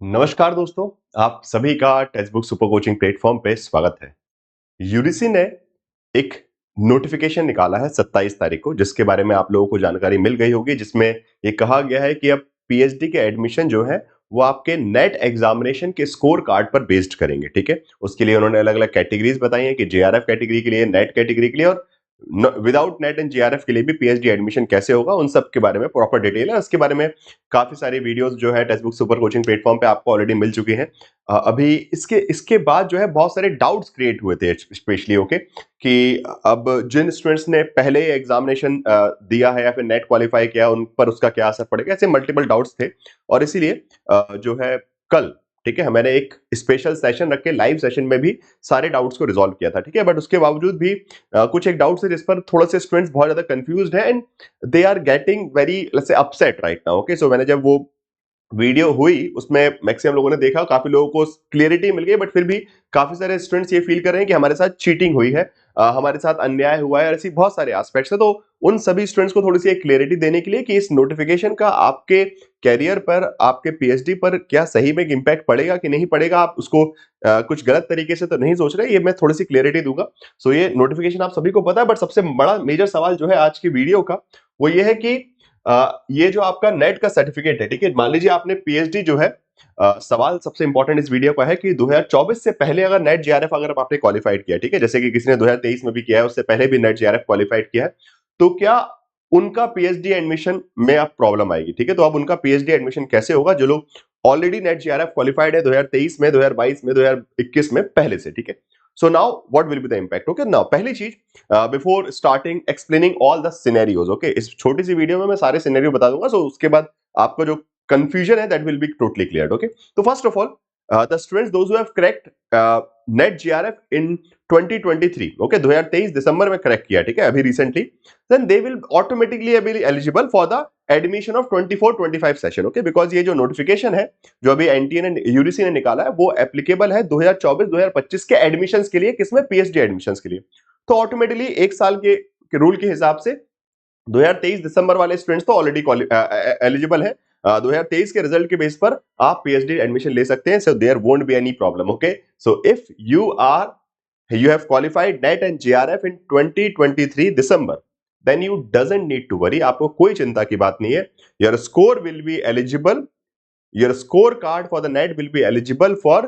नमस्कार दोस्तों, आप सभी का text book super coaching platform पे स्वागत है। यूजीसी ने एक नोटिफिकेशन निकाला है 27 तारीख को, जिसके बारे में आप लोगों को जानकारी मिल गई होगी, जिसमें ये कहा गया है कि अब पीएचडी के एडमिशन जो है वो आपके नेट एग्जामिनेशन के स्कोर कार्ड पर बेस्ड करेंगे। ठीक है, उसके लिए उन्होंने अलग अलग कैटेगरीज बताई हैं कि जेआरएफ कैटेगरी के लिए, नेट कैटेगरी के लिए और विदाउट नेट एंड जेआरएफ के लिए भी पीएचडी एडमिशन कैसे होगा, उन सब के बारे में प्रॉपर डिटेल है। उसके बारे में काफी सारी वीडियोस जो है text book super coaching platform पे आपको ऑलरेडी मिल चुकी हैं। अभी इसके इसके बाद जो है बहुत सारे डाउट्स क्रिएट हुए थे स्पेशली, ओके, कि अब जिन स्टूडेंट्स ने पहले एग्जामिनेशन दिया है या फिर नेट क्वालिफाई किया, उन पर उसका क्या असर पड़ेगा, ऐसे मल्टीपल डाउट्स थे। और इसीलिए जो है कल, ठीक है, मैंने एक स्पेशल सेशन रख के लाइव सेशन में भी सारे डाउट्स को रिजॉल्व किया था। ठीक है, बट उसके बावजूद भी कुछ एक डाउट्स है जिस पर थोड़ा से स्टूडेंट्स बहुत ज्यादा कंफ्यूज्ड है and they are getting very let's say upset right now. Okay, so मैंने जब वो वीडियो हुई उसमें मैक्सिमम लोगों ने देखा, काफी लोगों को क्लियरिटी मिल गई, बट फिर भी काफी सारे स्टूडेंट्स ये फील कर रहे हैं कि हमारे साथ चीटिंग हुई है, हमारे साथ अन्याय हुआ है, ऐसी बहुत सारे एस्पेक्ट्स है। तो उन सभी स्टूडेंट्स को थोड़ी सी एक क्लियरिटी देने के लिए कि इस नोटिफिकेशन का आपके कैरियर पर, आपके पीएचडी पर क्या सही में इम्पैक्ट पड़ेगा कि नहीं पड़ेगा, आप उसको कुछ गलत तरीके से तो नहीं सोच रहे, ये मैं थोड़ी सी क्लियरिटी दूंगा। सो ये नोटिफिकेशन आप सभी को पता है, बट सबसे बड़ा मेजर सवाल जो है आज की वीडियो का वो ये है कि ये जो आपका नेट का सर्टिफिकेट है, ठीक है, मान लीजिए आपने पीएचडी जो है, सवाल सबसे इंपॉर्टेंट इस वीडियो का है कि 2024 से पहले अगर नेट जेआरएफ अगर आपने क्वालिफाइड किया, ठीक है, जैसे कि किसी ने 2023 में भी किया है, उससे पहले भी नेट जेआरएफ क्वालिफाइड किया है, तो क्या उनका पीएचडी एडमिशन में अब प्रॉब्लम आएगी? ठीक है, तो अब उनका पीएचडी एडमिशन कैसे होगा जो लोग ऑलरेडी नेट जेआरएफ क्वालिफाइड है 2023 में, 2022 में, 2021 में पहले से। ठीक है, so now what will be the impact? Okay, now पहली चीज, before starting explaining all the scenarios, okay, इस छोटी सी वीडियो में मैं सारे सिनेरियो बता दूंगा, सो उसके बाद आपको जो कंफ्यूजन है that will be totally clear. Okay, तो first of all, the students those who have cracked NET JRF in 2023, okay, 2023 दिसंबर में क्रैक किया, ठीक है, अभी recently, then they will automatically be eligible for the admission of 24-25 session. Okay, because ये जो notification है जो अभी एनटीए ने, यूजीसी ने निकाला है, वो एप्लीकेबल है 2024-2025 के एडमिशंस के लिए, किसमें? पीएचडी एडमिशंस के लिए। तो ऑटोमेटिकली एक साल के रूल के हिसाब से 2023 दिसंबर वाले स्टूडेंट्स तो ऑलरेडी एलिजिबल है। 2023 के रिजल्ट के बेस पर आप पीएचडी एडमिशन ले सकते हैं, so there won't be any problem. Okay, so if you have qualified NET and JRF in 2023 December, then you doesn't need to worry, आपको कोई चिंता की बात नहीं है। Your score will be eligible, your score card for the NET will be eligible for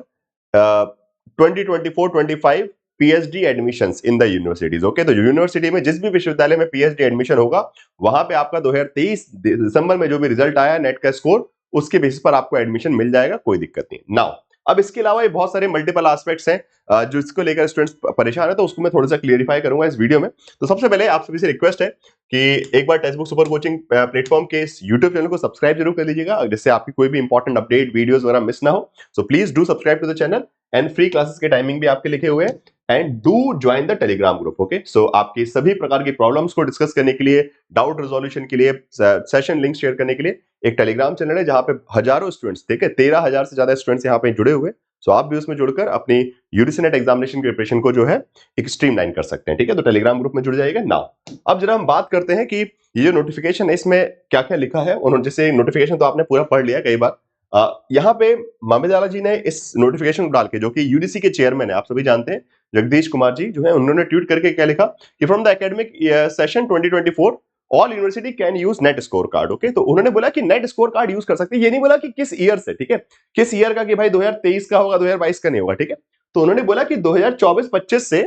2024-25 PhD admissions in the universities. Okay, तो university में जिस भी विश्वविद्यालय में पीएचडी एडमिशन होगा, वहां पे आपका 2023 दिसंबर में जो भी रिजल्ट आया नेट का स्कोर, उसके बेसिस पर आपको एडमिशन मिल जाएगा, कोई दिक्कत नहीं। नाउ अब इसके अलावा ये बहुत सारे मल्टीपल एस्पेक्ट्स हैं जो इसको लेकर स्टूडेंट्स परेशान है, तो उसको मैं थोड़ा सा क्लियरिफाई करूंगा इस वीडियो में। तो सबसे पहले आप सभी से रिक्वेस्ट है कि एक बार textbook super coaching platform के इस यूट्यूब चैनल को सब्सक्राइब जरूर कर लीजिएगा, जिससे आपकी कोई भी इंपॉर्टेंट अपडेट वीडियोस वगैरह मिस ना हो। So please do subscribe to the channel and free classes के टाइमिंग भी आपके लिखे हुए हैं, and do join the Telegram group. Okay, so आपकी सभी प्रकार की प्रॉब्लम्स को डिस्कस करने के लिए, डाउट रेजोल्यूशन के लिए, सेशन लिंक शेयर करने के लिए एक टेलीग्राम चैनल है जहां पे हजारों स्टूडेंट्स, ठीक है, 13,000 से ज्यादा स्टूडेंट्स यहाँ पे जुड़े हुए, सो आप भी उसमें जुड़कर अपनी यूजीसी नेट एग्जामिनेशन की प्रिपरेशन को जो है एक स्ट्रीमलाइन कर सकते हैं। ठीक है, तो टेलीग्राम ग्रुप में जुड़ जाइएगा। नाउ अब जरा हम बात करते हैं कि ये जो नोटिफिकेशन है इसमें क्या क्या लिखा है। उन्होंने, जैसे नोटिफिकेशन तो आपने पूरा पढ़ लिया कई बार, यहाँ पे मामिदाला जी ने इस नोटिफिकेशन को डाल के, जो कि यूजीसी के चेयरमैन है, आप सभी जानते हैं जगदीश कुमार जी जो है, उन्होंने ट्वीट करके क्या लिखा कि from the academic session 2024 all university can use net score card. Okay, तो उन्होंने बोला कि नेट स्कोर कार्ड यूज कर सकते हैं, ये नहीं बोला कि किस ईयर से, ठीक है, किस ईयर का, कि भाई 2023 का होगा, 2022 का नहीं होगा। ठीक है, तो उन्होंने बोला कि 2024-25 से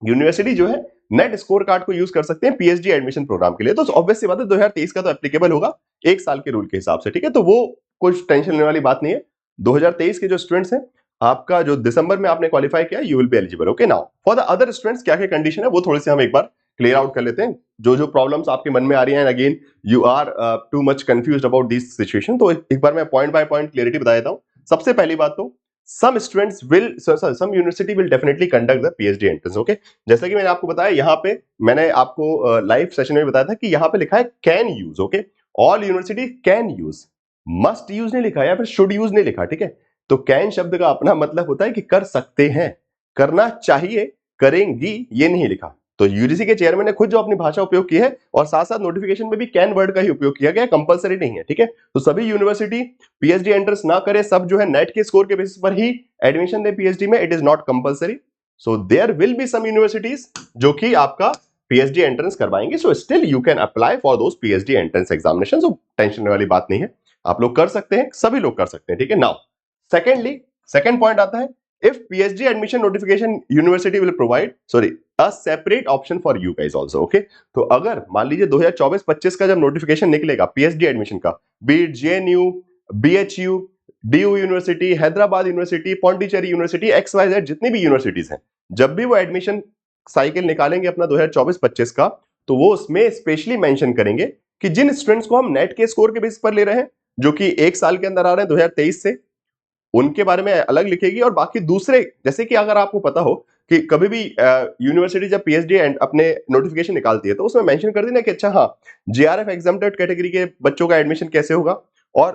यूनिवर्सिटी जो है नेट स्कोर कार्ड को यूज कर सकते हैं पीएचडी एडमिशन प्रोग्राम के लिए। तो ऑब्वियस सी बात है 2023 का तो एप्लीकेबल होगा एक साल के रूल के हिसाब से। ठीक है, तो वो कुछ टेंशन लेने वाली बात नहीं है। 2023 के जो स्टूडेंट्स हैं, आपका जो दिसंबर में आपने क्वालिफाई किया, you will be eligible. Okay, now for the other students क्या क्या कंडीशन है वो थोड़ी सी हम एक बार क्लियर आउट कर लेते हैं, जो जो प्रॉब्लम्स आपके मन में आ रही हैं, again you are too much confused about this situation, तो एक बार मैं पॉइंट बाय पॉइंट क्लियरिटी बता देता हूं। सबसे पहली बात तो, some students will some university will definitely conduct the PhD entrance। Okay, जैसा कि मैंने आपको बताया, यहाँ पे मैंने आपको लाइव सेशन में बताया था कि यहाँ पे लिखा है can use. Okay, all university can use, must use नहीं लिखा है या फिर शुड यूज नहीं लिखा। ठीक है, तो कैन शब्द का अपना मतलब होता है कि कर सकते हैं, करना चाहिए, करेंगी, ये नहीं लिखा। तो यूजीसी के चेयरमैन ने खुद जो अपनी भाषा उपयोग की है और साथ साथ नोटिफिकेशन में भी कैन वर्ड का ही उपयोग किया गया, कंपलसरी नहीं है, ठीक है। तो सभी यूनिवर्सिटी पीएचडी एंट्रेंस ना करे, सब जो है नेट के स्कोर के बेसिस पर ही एडमिशन दे पीएचडी में, it is not compulsory. So there will be some universities जो कि आपका पीएचडी एंट्रेंस करवाएंगे, so still you can apply for those PhD entrance examination. So tension वाली बात नहीं है, आप लोग कर सकते हैं, सभी लोग कर सकते हैं, ठीक है। नाउ सेकेंडली, सेकेंड पॉइंट आता है, if PhD admission notification university will provide a separate option for you guys also, okay। तो अगर मान लीजिए 2024-25 का जब नोटिफिकेशन निकलेगा पीएचडी एडमिशन का, बीट JNU, BHU, DU university, Hyderabad university, Pondicherry university, XYZ जितनी भी यूनिवर्सिटीज हैं, जब भी वो एडमिशन साइकिल निकालेंगे अपना 2024-25 का, तो वो उसमें स्पेशली मेंशन करेंगे कि जिन स्टूडेंट्स को हम नेट के स्कोर के बेसिस पर ले रहे हैं, जो कि एक साल के अंदर आ रहे हैं 2023 से, उनके बारे में अलग लिखेगी। और बाकी दूसरे, जैसे कि अगर आपको पता हो कि कभी भी यूनिवर्सिटी जब पीएचडी अपने नोटिफिकेशन निकालती है तो उसमें मेंशन कर देना कि अच्छा हाँ, जेआरएफ एग्जम्प्टेड कैटेगरी के बच्चों का एडमिशन कैसे होगा और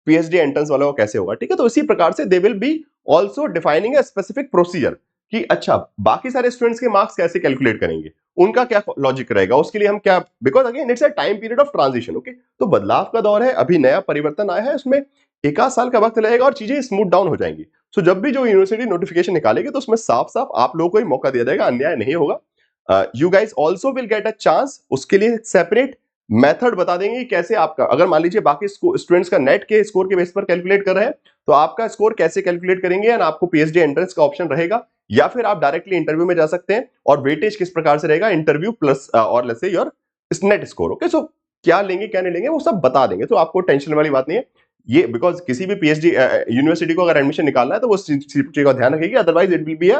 पीएचडी एंट्रेंस वालों का कैसे होगा, ठीक है। तो इसी प्रकार से दे will B also defining a specific procedure कि अच्छा बाकी सारे स्टूडेंट्स के मार्क्स कैसे कैलकुलेट करेंगे, उनका क्या लॉजिक रहेगा, उसके लिए हम क्या, because again it's a time period of transition, okay. तो बदलाव का दौर है, अभी नया परिवर्तन आया है, उसमें एक आध साल का वक्त लगेगा और चीजें स्मूथ डाउन हो जाएंगी। सो जब भी जो यूनिवर्सिटी नोटिफिकेशन निकालेगी तो उसमें साफ साफ आप लोगों को ही मौका दिया जाएगा, अन्याय नहीं होगा। You guys also will get a chance, उसके लिए सेपरेट मेथड बता देंगे कि कैसे आपका, अगर मान लीजिए बाकी स्टूडेंट्स का नेट के स्कोर के बेस पर कैलकुलेट कर रहे हैं, तो आपका स्कोर कैसे कैलकुलेट करेंगे, एंड आपको पीएचडी एंट्रेंस का ऑप्शन रहेगा, या फिर आप डायरेक्टली इंटरव्यू में जा सकते हैं, और वेटेज किस प्रकार से रहेगा, इंटरव्यू प्लस और let's say your NET score, okay. So क्या लेंगे क्या नहीं लेंगे वो सब बता देंगे, तो आपको टेंशन वाली बात नहीं है ये, बिकॉज किसी भी पीएचडी यूनिवर्सिटी को अगर एडमिशन निकालना है तो वो चीज का ध्यान रखेगी, अदरवाइज इट विल बी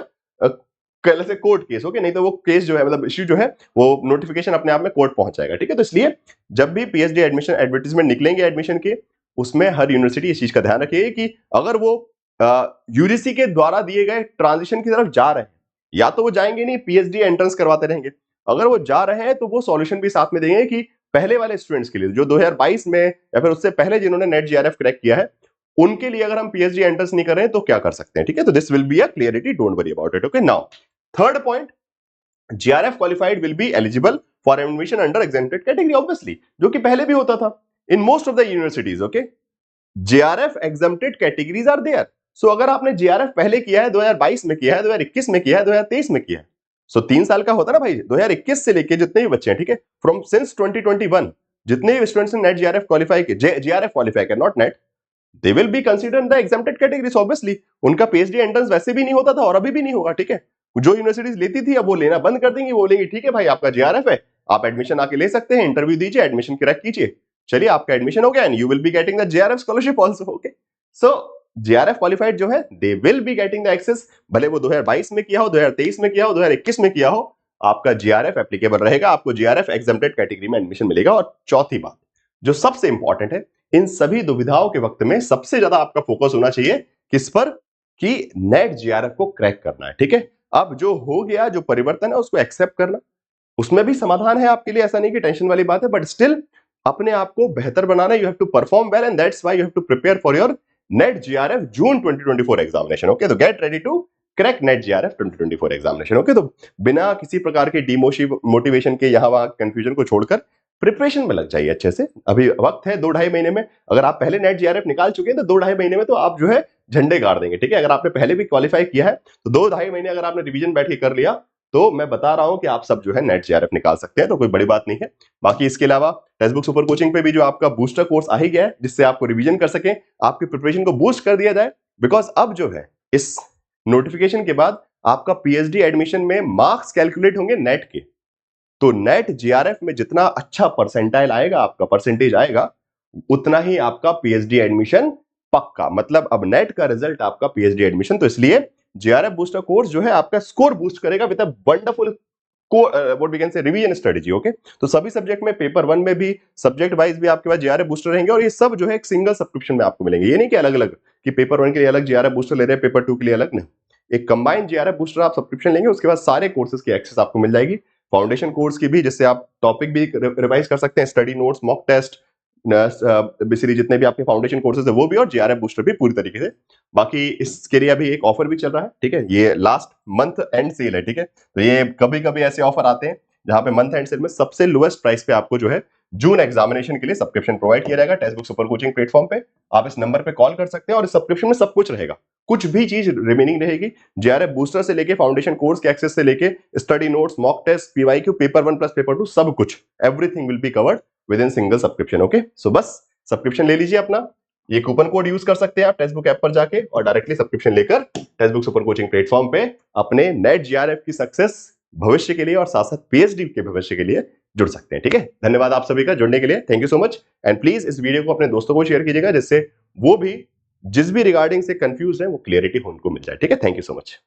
से कोर्ट केस, ओके। नहीं तो वो केस जो है, मतलब इश्यू जो है, वो नोटिफिकेशन अपने आप में कोर्ट पहुंच जाएगा, ठीक है। तो इसलिए जब भी पीएचडी एडमिशन एडवर्टीजमेंट निकलेंगे एडमिशन के, उसमें हर यूनिवर्सिटी इस चीज का ध्यान रखिए कि अगर वो यूजीसी के द्वारा दिए गए ट्रांजिशन की तरफ जा रहे हैं, या तो वो जाएंगे नहीं, पीएचडी एंट्रेंस करवाते रहेंगे, अगर वो जा रहे हैं तो वो सॉल्यूशन भी साथ में देंगे कि पहले वाले स्टूडेंट्स के लिए जो 2022 में या फिर उससे पहले जिन्होंने नेट जीआरएफ क्रैक किया है, उनके लिए अगर हम पीएचडी एंट्रेंस नहीं कर रहे हैं तो क्या कर सकते हैं, ठीक है। तो this will be a clarity, don't worry about it, okay. Now third point, JRF qualified will be eligible for admission under exempted category, obviously, जो कि पहले भी होता था in most of the universities, okay. JRF exempted categories are there. So अगर आपने JRF पहले किया है, 2022 में किया है, 2021 में किया है, 2023 में किया है, सो 3 साल का होता है ना भाई, 2021 से लेके जितने भी बच्चे हैं, ठीक है, फ्रॉम सिंस 2021 जितने भी स्टूडेंट्स ने नेट जीआरएफ क्वालिफाई किया, जीआरएफ क्वालिफाई किया, not net, they will be considered the exempted categories, obviously. उनका पीएचडी एंट्रेंस वैसे भी नहीं होता था और अभी भी नहीं होगा, ठीक है। जो यूनिवर्सिटीज लेती थी अब वो लेना बंद कर देंगी, वो बोलेंगी ठीक है भाई, आपका जीआरएफ है, आप एडमिशन आके ले सकते हैं, इंटरव्यू दीजिए, एडमिशन क्रैक कीजिए, चलिए आपका एडमिशन हो गया, and you will be getting the JRF scholarship also, okay. So JRF qualified जो है, they will be getting the access, भले वो 2022 में किया हो, 2023 में किया हो, 2021 में किया हो, आपका जीआरएफ एप्लीकेबल रहेगा, आपको जीआरएफ एग्जेम्प्टेड कैटेगरी में एडमिशन मिलेगा। और चौथी बात जो सबसे इंपॉर्टेंट है, इन सभी दुविधाओं के वक्त में सबसे ज्यादा आपका फोकस होना चाहिए किस पर, कि नेट जीआरएफ को क्रैक करना है, ठीक है। अब जो हो गया, जो परिवर्तन है, उसको एक्सेप्ट करना, उसमें भी समाधान है आपके लिए, ऐसा नहीं कि टेंशन वाली बात है, बट स्टिल अपने आप को बेहतर बनाना, you have to perform well, and that's why you have to prepare for your NET JRF June 2024 examination, okay. तो get ready to crack NET JRF 2024 examination, okay. तो बिना किसी प्रकार के मोटिवेशन के, यहां वहां कंफ्यूजन को छोड़कर प्रिपरेशन में लग जाइए अच्छे से। अभी वक्त है 2-2.5 महीने में, अगर आप पहले नेट जीआरएफ निकाल चुके हैं तो 2-2.5 महीने में तो आप जो है झंडे गाड़ देंगे, ठीक है। अगर आपने पहले भी क्वालिफाई किया है तो 2-2.5 महीने अगर आपने रिवीजन बैठ के कर लिया, तो मैं बता रहा हूं कि आप सब जो है नेट जीआरएफ निकाल सकते हैं, तो कोई बड़ी बात नहीं है। बाकी इसके अलावा टेक्स्ट बुक सुपर कोचिंग पे भी जो आपका बूस्टर कोर्स आ ही गया है, जिससे आपको रिवीजन कर सके, आपकी प्रिपरेशन को बूस्ट कर दिया जाए, बिकॉज अब जो है इस नोटिफिकेशन के बाद आपका पीएचडी एडमिशन में मार्क्स कैलकुलेट होंगे नेट के, तो नेट जीआरएफ में जितना अच्छा परसेंटाइल आएगा, आपका परसेंटेज आएगा, उतना ही आपका पीएचडी एडमिशन पक्का, मतलब अब नेट का रिजल्ट आपका पीएचडी एडमिशन। तो इसलिए जीआरएफ बूस्टर कोर्स जो है आपका स्कोर बूस्ट करेगा with a wonderful what we can say revision strategy, okay. तो सभी सब्जेक्ट में, पेपर 1 में भी, सब्जेक्ट वाइज भी आपके पास जीआरएफ बूस्टर रहेंगे, और ये सब जो है एक सिंगल सब्सक्रिप्शन में आपको मिलेंगे। ये नहीं कि अलग अलग, कि पेपर 1 के लिए अलग जीआरएफ बूस्टर ले रहे हैं, पेपर 2 के लिए अलग, नहीं, एक कंबाइंड जीआरएफ बूस्टर आप सब्सक्रिप्शन लेंगे, उसके बाद सारे कोर्सेज की एक्सेस आपको मिल जाएगी, फाउंडेशन कोर्स की भी, जिससे आप टॉपिक भी रिवाइज कर सकते हैं, study notes, mock test, basically जितने भी आपके फाउंडेशन कोर्सेज है वो भी, और जेआरएफ बूस्टर भी पूरी तरीके से। बाकी इसके लिए अभी एक ऑफर भी चल रहा है, ठीक है, ये लास्ट मंथ एंड सेल है, ठीक है। तो ये कभी कभी ऐसे ऑफर आते हैं जहां पे मंथ एंड सेल में सबसे लोएस्ट प्राइस पे आपको जो है जून एग्जामिनेशन के लिए सब्सक्रिप्शन प्रोवाइड किया जाएगा text book super coaching platform पे। आप इस नंबर पे कॉल कर सकते हैं और इस सब्सक्रिप्शन में सब कुछ रहेगा, कुछ भी चीज रिमेनिंग रहेगी। जेआरएफ बूस्टर से लेके फाउंडेशन कोर्स के एक्सेस से लेके study notes, mock test, PYQ, paper 1 plus paper 2, सब कुछ, everything will be covered with in single subscription. Okay, so बस सब्सक्रिप्शन ले लीजिए अपना, ये कूपन कोड यूज कर सकते हैं आप टेक्स्ट बुक ऐप पर जाके, और डायरेक्टली सब्सक्रिप्शन लेकर text book super coaching platform पे अपने नेट जेआरएफ की सक्सेस भविष्य के लिए और साथ साथ पीएचडी के भविष्य के लिए जुड़ सकते हैं। ठीक है, धन्यवाद आप सभी का जुड़ने के लिए, thank you so much. And please इस वीडियो को अपने दोस्तों को शेयर कीजिएगा जिससे वो भी जिस भी रिगार्डिंग से कंफ्यूज है वो क्लियरिटी उनको मिल जाए। ठीक है, थैंक यू सो मच।